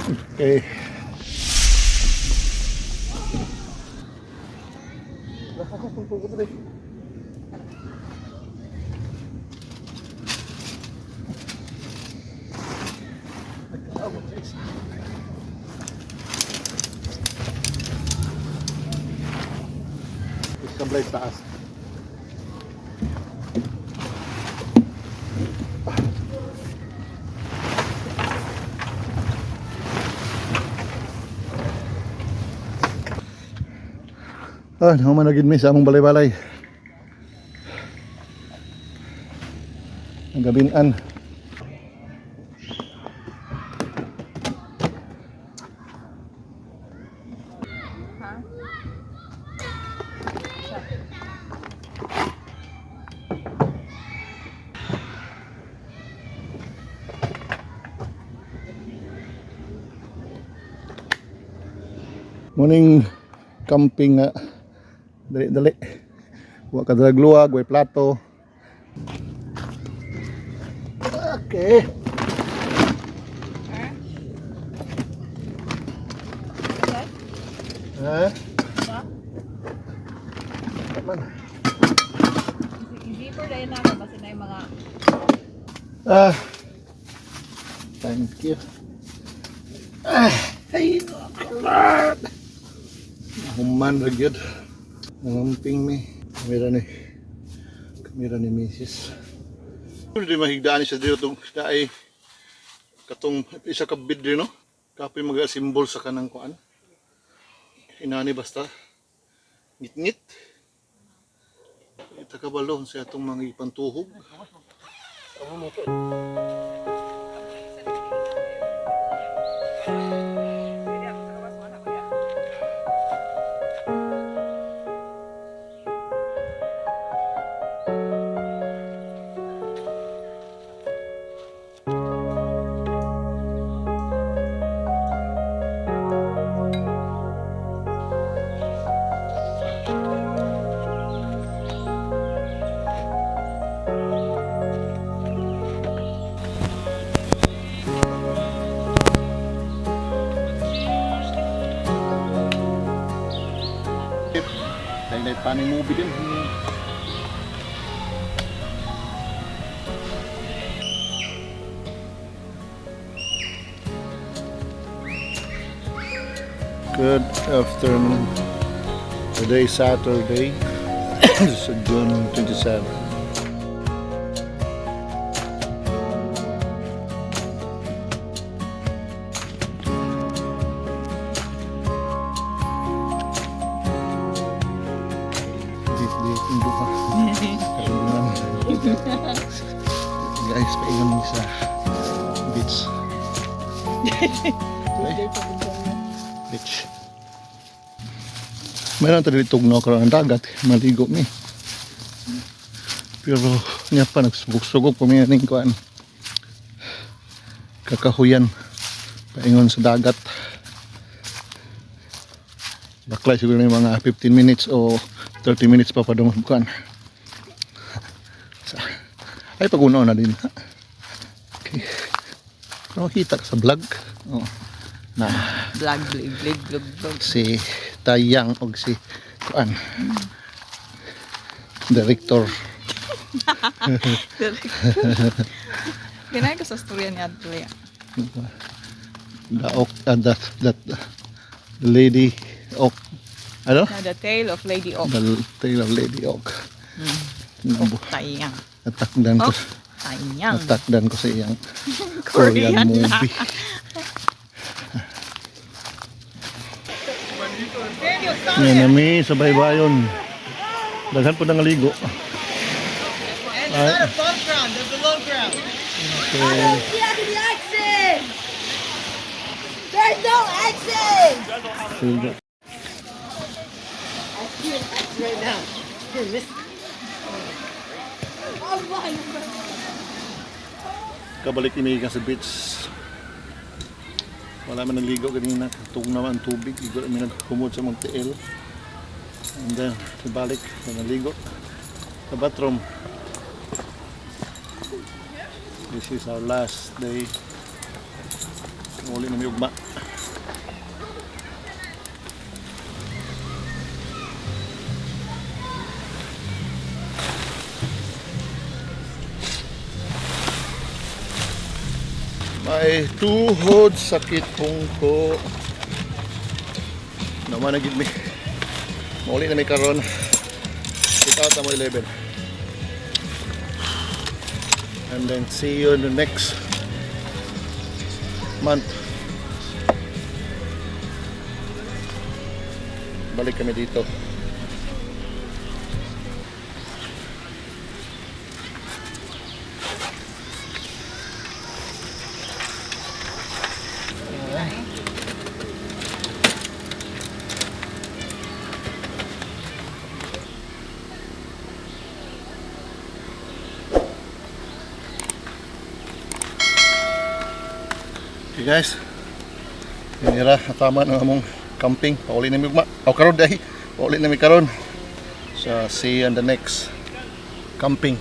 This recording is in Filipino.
Okay. Sablay taas. Naman na gid mi sa among balay-balay. Ang gabinan. Morning camping nga. Dali. Wa ka dragluwag, way plato. Okay. Man. Hindi po dahil na ako kasi na yung mga Thank you. Ay, human ra gyud. Nangamping mi. Kamera ni Mrs. Hindi mahigdaan siya dito tong dai katong isa ka bidre no. Kapoy mga symbol sa kanang kuan. Inani basta ngit-ngit. Ita kabalon sa atong mga ipantuhog. Dahil paano movie din. Good afternoon. Today is Saturday, so June 27. Guys, paingon mo sa beach. Beach. Mayroon tayo dito no karon ang dagat, maligo mi. Pero niya pa nagsugok-sugok pa mi ning kuan. Kakahuyan paingon sa dagat. Baklay siguro na mga 15 minutes o 30 minutes pa padung kuan. Ay pagunaw na din. Okay. Nakita ka sa vlog. Oh. Na vlog. si Tayang o si kuan. Director. Ganay ko sa storya ni Adria. That lady Oak. Ano? The Tale of Lady Oak. The Tale of Lady Oak. Tayang. Natakdan ko. Tayang. Natakdan ko sa iyang Korean movie. Yan nami sa baybayon. Daghan po nangaligo. And there's not above ground, there's below ground. Okay. I don't see the exit! There's no exit! I see an X right now. Here, miss. Oh my God! Kabalik ini ka sa beach. Wala man naligo kanina, tug naman ang tubig, igo kami nagkumod sa mga TL. And then, balik, naligo sa bathroom. This is our last day Uli na may ugma. May tuhod sakit pungko. Naman na gid mi. Mauli na may karon. Kita ta mo 11. And then see you in the next month. Balik kami dito. Okay guys, inira tama na among camping. Pauli na mi ugma. Aw karon dai. Pauli na mi karon. So see you on the next camping.